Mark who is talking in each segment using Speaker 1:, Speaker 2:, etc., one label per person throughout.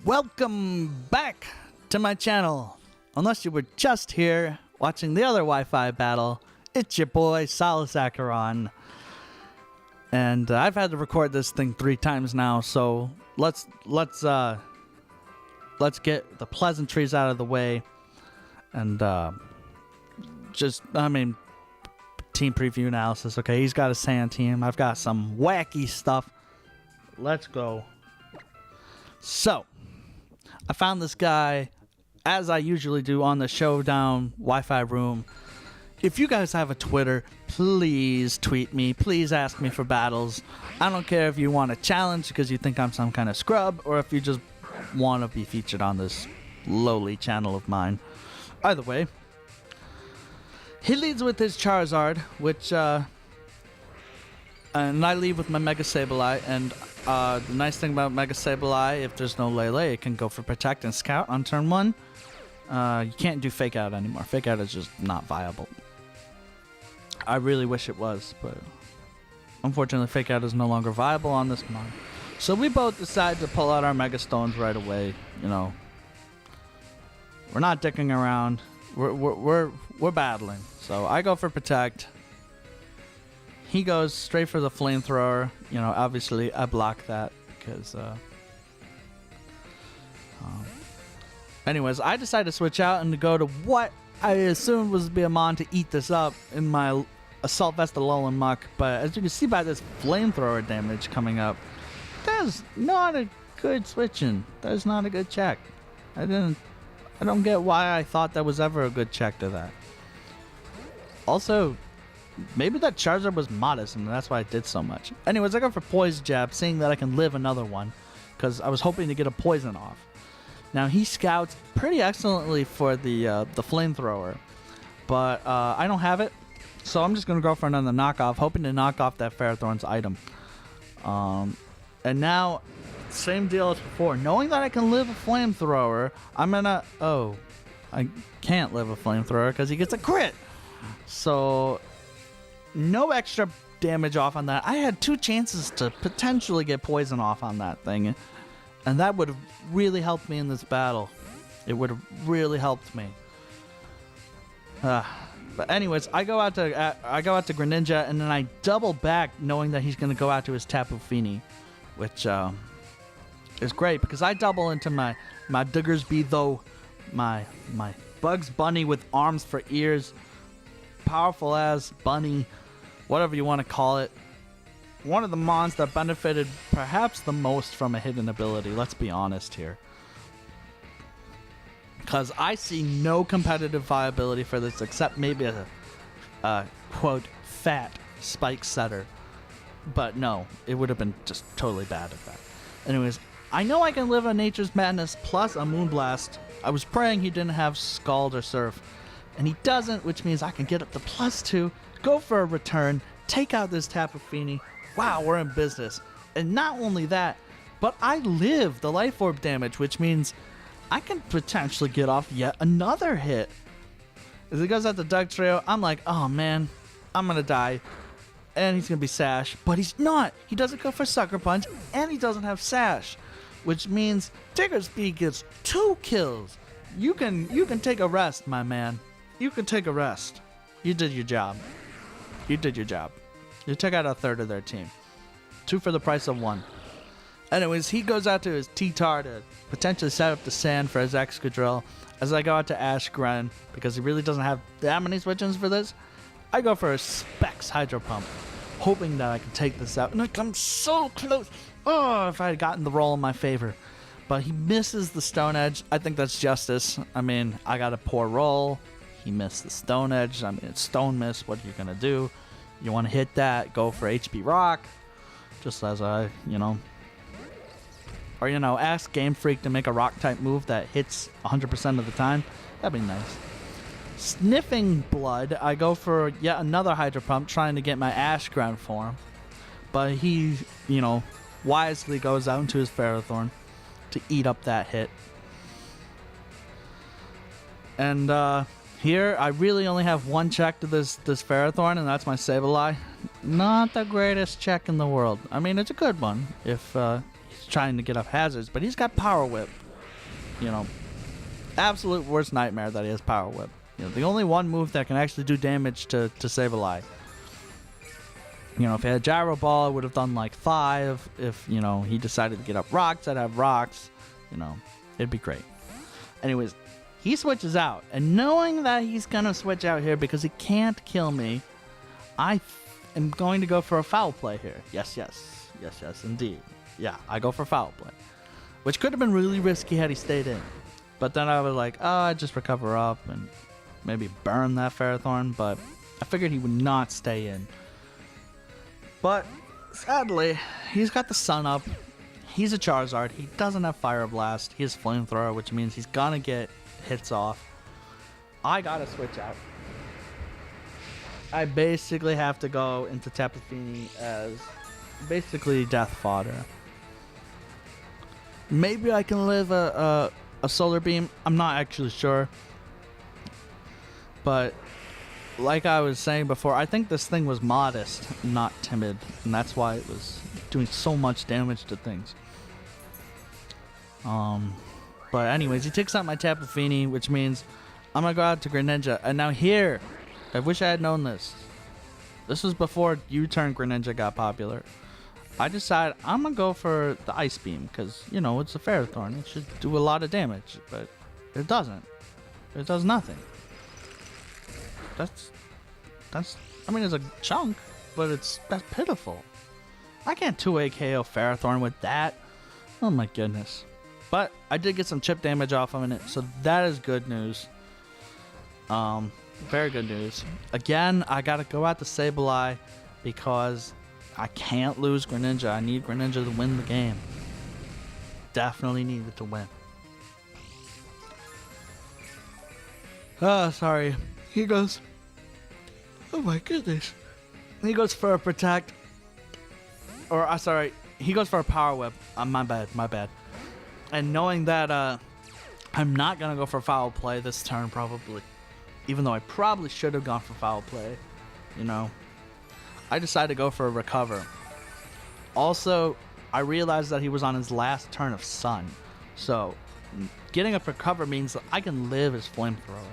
Speaker 1: Welcome back to my channel. Unless you were just here watching the other Wi-Fi battle, it's your boy SolaceAcheron. And I've had to record this thing 3 times now, so let's get the pleasantries out of the way and team preview analysis. Okay, he's got a sand team. I've got some wacky stuff. Let's go. So, I found this guy, as I usually do, on the Showdown Wi-Fi room. If you guys have a Twitter, please tweet me. Please ask me for battles. I don't care if you want a challenge because you think I'm some kind of scrub, or if you just want to be featured on this lowly channel of mine. Either way, he leads with his Charizard, which, and I lead with my Mega Sableye, and the nice thing about Mega Sableye, if there's no Lele, it can go for Protect and Scout on turn 1. You can't do Fake Out anymore. Fake Out is just not viable. I really wish it was, but unfortunately Fake Out is no longer viable on this mod. So we both decide to pull out our Mega Stones right away. You know, we're not dicking around. We're battling. So I go for Protect. He goes straight for the Flamethrower. You know, obviously I block that because anyways, I decided to switch out and to go to what I assumed was be a mon to eat this up in my Assault Vest Alolan Muck, but as you can see by this Flamethrower damage coming up, that's not a good switching. That's not a good check. I don't get why I thought that was ever a good check to that. Also, maybe that Charizard was modest and that's why I did so much. Anyways, I go for Poison Jab, seeing that I can live another one, because I was hoping to get a poison off. Now he scouts pretty excellently for the Flamethrower, but I don't have it, so I'm just gonna go for another knockoff, hoping to knock off that Ferrothorn's item. And now, same deal as before. Knowing that I can live a Flamethrower, I'm gonna... Oh, I can't live a Flamethrower because he gets a crit. So, no extra damage off on that. I had 2 chances to potentially get poison off on that thing, and that would have really helped me in this battle. It would have really helped me. But anyways, I go out to Greninja, and then I double back, knowing that he's going to go out to his Tapu Fini, which is great because I double into my Diggersby, though my Bugs Bunny with arms for ears, powerful as bunny, whatever you want to call it. One of the mons that benefited perhaps the most from a hidden ability, let's be honest here. Because I see no competitive viability for this except maybe a quote, fat Spike Setter. But no, it would have been just totally bad at that. Anyways, I know I can live a Nature's Madness plus a Moonblast. I was praying he didn't have Scald or Surf, and he doesn't, which means I can get up to +2, go for a return, take out this Tapu Fini. Wow, we're in business. And not only that, but I live the Life Orb damage, which means I can potentially get off yet another hit. As he goes out the Dugtrio, I'm like, oh man, I'm gonna die. And he's gonna be Sash, but he's not. He doesn't go for Sucker Punch, and he doesn't have Sash, which means Diggersby gets 2 kills. You can take a rest, my man. You can take a rest. You did your job. You did your job. You took out a third of their team. 2 for the price of 1. Anyways, he goes out to his T-Tar to potentially set up the sand for his Excadrill. As I go out to Ashgren, because he really doesn't have that many switch-ins for this, I go for a Specs Hydro Pump, hoping that I can take this out. And I come so close. Oh, if I had gotten the roll in my favor. But he misses the Stone Edge. I think that's justice. I mean, I got a poor roll. He missed the Stone Edge. I mean, it's Stone Miss. What are you going to do? You want to hit that, go for HP Rock. Just as I, or, ask Game Freak to make a Rock-type move that hits 100% of the time. That'd be nice. Sniffing Blood, I go for yet another Hydro Pump, trying to get my Ashgren form. But he, wisely goes out into his Ferrothorn to eat up that hit. And, here, I really only have 1 check to this Ferrothorn, and that's my Sableye. Not the greatest check in the world. I mean, it's a good one if he's trying to get up hazards, but he's got Power Whip, you know, absolute worst nightmare that he has Power Whip. You know, the only one move that can actually do damage to Sableye. You know, if he had Gyro Ball, it would have done like 5. If, you know, he decided to get up Rocks, I'd have Rocks. You know, it'd be great. Anyways, he switches out. And knowing that he's going to switch out here because he can't kill me, I am going to go for a foul play here. Yes, indeed. Yeah, I go for foul play. Which could have been really risky had he stayed in. But then I was like, oh, I'd just recover up and maybe burn that Ferrothorn. But I figured he would not stay in. But sadly, he's got the Sun up. He's a Charizard. He doesn't have Fire Blast. He has Flamethrower, which means he's going to get hits off. I got to switch out. I basically have to go into Tapu Fini as basically death fodder. Maybe I can live a Solar Beam. I'm not actually sure. But like I was saying before, I think this thing was modest, not timid. And that's why it was doing so much damage to things. But anyways, he takes out my Tapu Fini, which means I'm going to go out to Greninja. And now here, I wish I had known this. This was before U-Turn Greninja got popular. I decided I'm going to go for the Ice Beam because, you know, it's a Ferrothorn. It should do a lot of damage, but it doesn't. It does nothing. That's I mean, it's a chunk, but that's pitiful. I can't 2-way KO Ferrothorn with that. Oh my goodness. But I did get some chip damage off of it, so that is good news. Very good news. Again, I gotta go out to Sableye because I can't lose Greninja. I need Greninja to win the game. Definitely need it to win. Oh, sorry. He goes. Oh my goodness. He goes for a Protect. Or, sorry. He goes for a Power Whip. My bad. And knowing that I'm not going to go for Foul Play this turn probably. Even though I probably should have gone for Foul Play. You know. I decided to go for a Recover. Also, I realized that he was on his last turn of Sun. So, getting a Recover means that I can live his Flamethrower.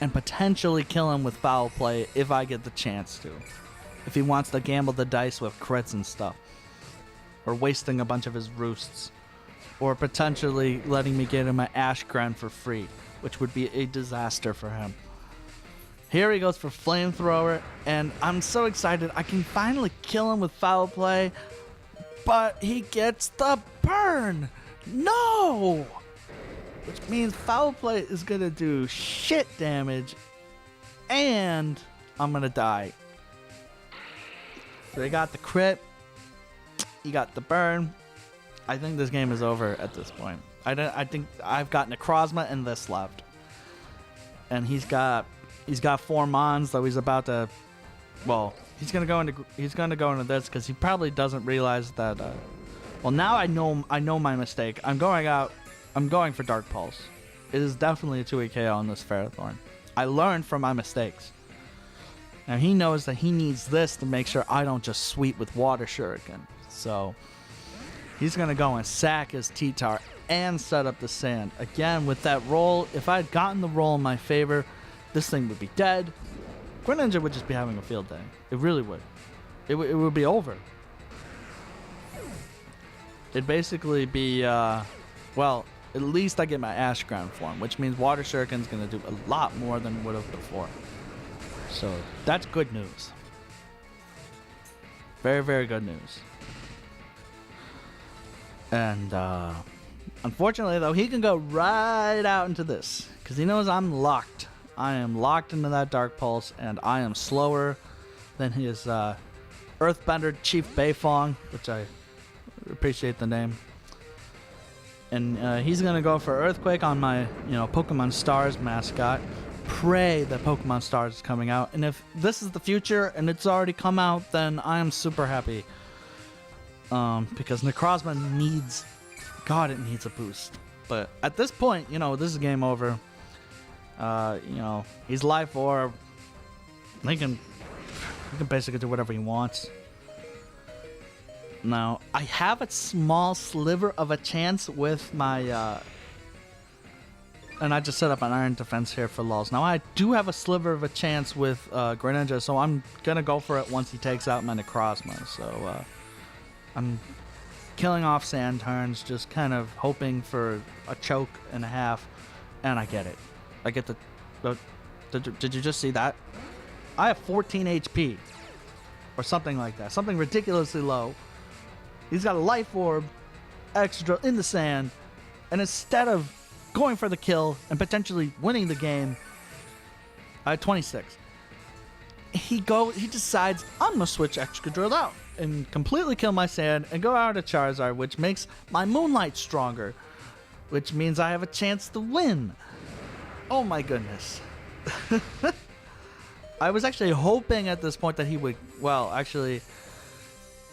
Speaker 1: And potentially kill him with Foul Play if I get the chance to. If he wants to gamble the dice with crits and stuff. Or wasting a bunch of his roosts. Or potentially letting me get him an Ashgren for free. Which would be a disaster for him. Here he goes for Flamethrower. And I'm so excited. I can finally kill him with Foul Play. But he gets the burn. No! Which means Foul Play is going to do shit damage. And I'm going to die. So they got the crit. You got the burn. I think this game is over at this point. I think I've got Necrozma and this left. And he's got 4 Mons, though he's about to. Well, he's gonna go into this because he probably doesn't realize that. Well, now I know my mistake. I'm going for Dark Pulse. It is definitely a 2-way KO on this Ferrothorn. I learned from my mistakes. Now he knows that he needs this to make sure I don't just sweep with Water Shuriken. So he's going to go and sack his T-Tar and set up the Sand. Again, with that roll, if I had gotten the roll in my favor, this thing would be dead. Greninja would just be having a field day. It really would. It would be over. It'd basically be, well, at least I get my Ashgren form, which means Water Shuriken's going to do a lot more than it would have before. So that's good news. Very, very good news. And unfortunately, though, he can go right out into this because he knows I'm locked. I am locked into that Dark Pulse, and I am slower than his Earthbender Chief Beifong, which I appreciate the name. And he's going to go for Earthquake on my, Pokemon Stars mascot. Pray that Pokemon Stars is coming out. And if this is the future and it's already come out, then I am super happy. Because Necrozma needs... God, it needs a boost. But at this point, this is game over. He's Life Orb. He can basically do whatever he wants. Now, I have a small sliver of a chance with my And I just set up an Iron Defense here for lulz. Now, I do have a sliver of a chance with Greninja, so I'm going to go for it once he takes out my Necrozma. So, I'm killing off sand turns, just kind of hoping for a choke and a half, and I get it. I get the did you just see that? I have 14 HP, or something like that. Something ridiculously low. He's got a Life Orb extra in the sand, and instead of going for the kill and potentially winning the game, I had 26. He decides, I'm gonna switch Excadrill out and completely kill my sand and go out to Charizard, which makes my Moonlight stronger, which means I have a chance to win. Oh my goodness. I was actually hoping at this point that he would, well, actually,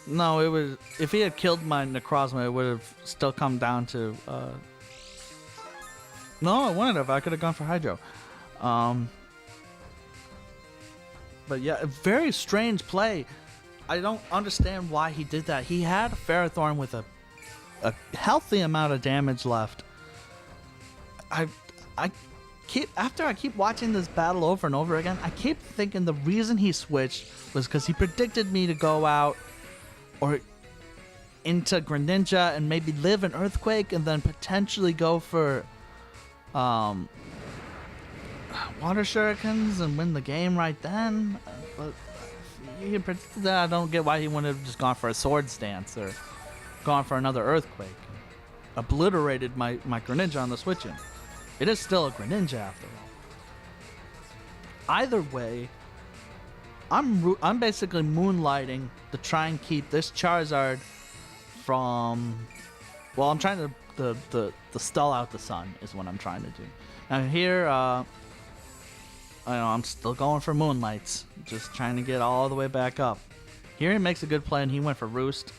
Speaker 1: no, it was, if he had killed my Necrozma, it would have still come down to, no, it wouldn't have. I could have gone for Hydro. But yeah, a very strange play. I don't understand why he did that. He had Ferrothorn with a healthy amount of damage left. After I keep watching this battle over and over again, I keep thinking the reason he switched was because he predicted me to go out or into Greninja and maybe live an Earthquake and then potentially go for Water Shurikens and win the game right then. But he predicted that. I don't get why he wouldn't have just gone for a Swords Dance or gone for another Earthquake. Obliterated my Greninja on the switch-in. It is still a Greninja after all. Either way, I'm basically moonlighting to try and keep this Charizard from. Well, I'm trying to stall out the sun is what I'm trying to do. Now here, I know I'm still going for Moonlights, just trying to get all the way back up. Here he makes a good play and he went for Roost.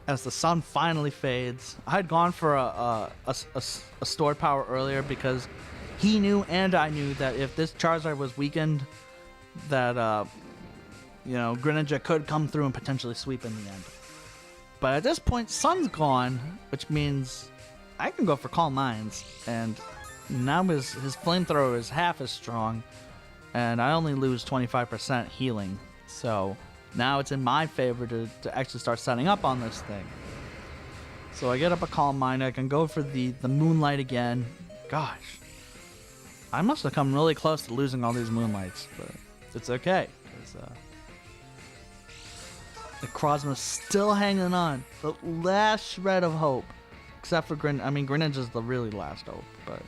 Speaker 1: As the sun finally fades, I had gone for a stored power earlier because he knew and I knew that if this Charizard was weakened, that Greninja could come through and potentially sweep in the end. But at this point, sun's gone, which means I can go for Calm Minds, and now his flamethrower is half as strong, and I only lose 25% healing. So now it's in my favor to actually start setting up on this thing. So I get up a Calm Mind. I can go for the Moonlight again. Gosh, I must have come really close to losing all these Moonlights, but it's okay. Necrozma's still hanging on. The last shred of hope. Except for Greninja's the really last hope, but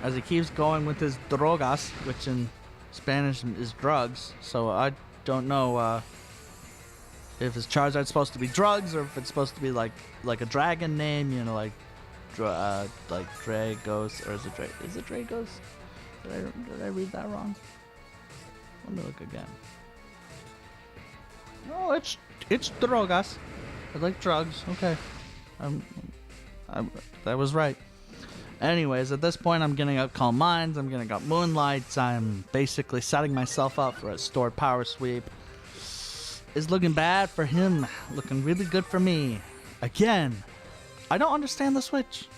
Speaker 1: as he keeps going with his drogas, which in Spanish is drugs, so I don't know if his Charizard's supposed to be drugs or if it's supposed to be like a dragon name, like Dragos, or is it Dragos? Did I read that wrong? Let me look again. No, it's drogas. I like drugs. Okay, that was right. Anyways, at this point, I'm getting up Calm Minds. I'm getting up Moonlights. I'm basically setting myself up for a stored power sweep. It's looking bad for him. Looking really good for me. Again, I don't understand the switch.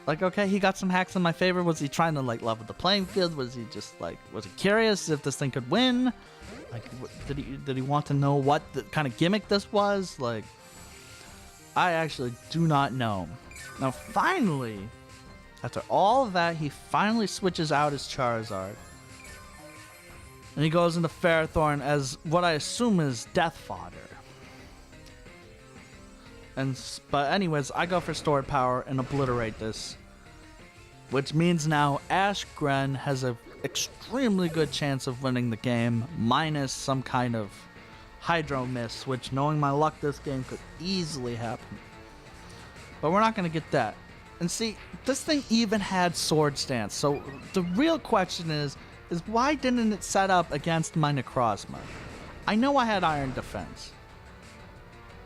Speaker 1: Like, okay, he got some hacks in my favor. Was he trying to level the playing field? Was he just was he curious if this thing could win? Did he want to know what the kind of gimmick this was? I actually do not know. Now, finally, after all of that, he finally switches out his Charizard. And he goes into Ferrothorn as what I assume is death fodder. But anyways, I go for stored power and obliterate this. Which means now Ashgren has an extremely good chance of winning the game, minus some kind of Hydro Miss, which, knowing my luck, this game could easily happen. But we're not going to get that. And see, this thing even had Sword Stance, so the real question is why didn't it set up against my Necrozma? I know I had Iron Defense,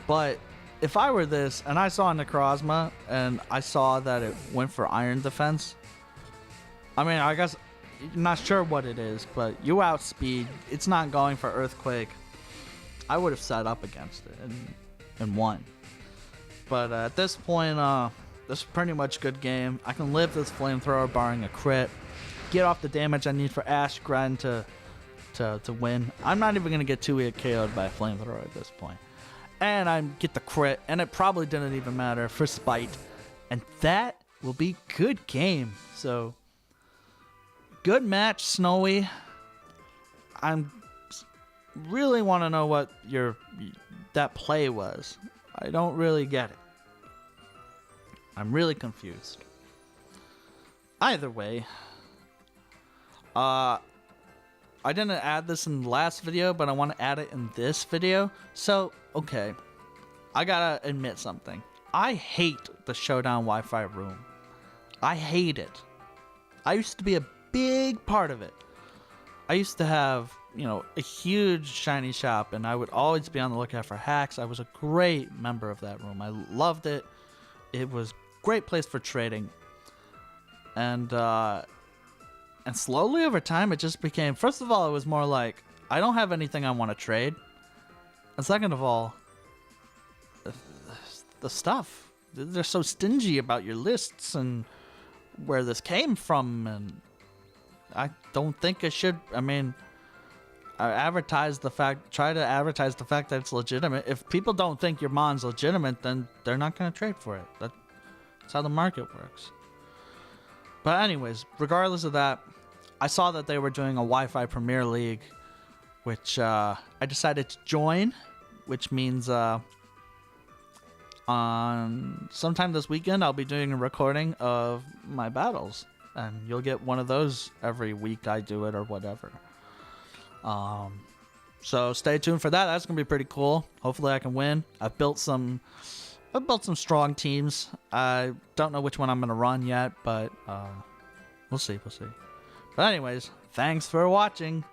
Speaker 1: but if I were this and I saw Necrozma and I saw that it went for Iron Defense, I guess I'm not sure what it is, but you outspeed, it's not going for Earthquake. I would have set up against it and won. But at this point, This is pretty much a good game. I can live this flamethrower barring a crit. Get off the damage I need for Acheron to win. I'm not even going to get 2-hit KO'd by a flamethrower at this point. And I get the crit, and it probably didn't even matter for spite. And that will be good game. So, good match, Snowy. I'm really want to know what that play was. I don't really get it. I'm really confused. Either way, I didn't add this in the last video, but I want to add it in this video. So, okay, I gotta admit something. I hate the Showdown Wi-Fi room. I hate it. I used to be a big part of it. I used to have, you know, a huge shiny shop, and I would always be on the lookout for hacks. I was a great member of that room. I loved it. It was a great place for trading. And slowly over time, it just became, first of all, it was more like, I don't have anything I want to trade. And second of all, the stuff. They're so stingy about your lists and where this came from, and I don't think it should. I mean, try to advertise the fact that it's legitimate. If people don't think your mon's legitimate, then they're not going to trade for it. That's how the market works. But anyways, regardless of that, I saw that they were doing a Wi-Fi Premier League, which I decided to join, which means on sometime this weekend I'll be doing a recording of my battles, and you'll get one of those every week I do it or whatever. So stay tuned for that. That's gonna be pretty cool. Hopefully I can win. I've built some strong teams. I don't know which one I'm gonna run yet, but we'll see. But anyways, thanks for watching.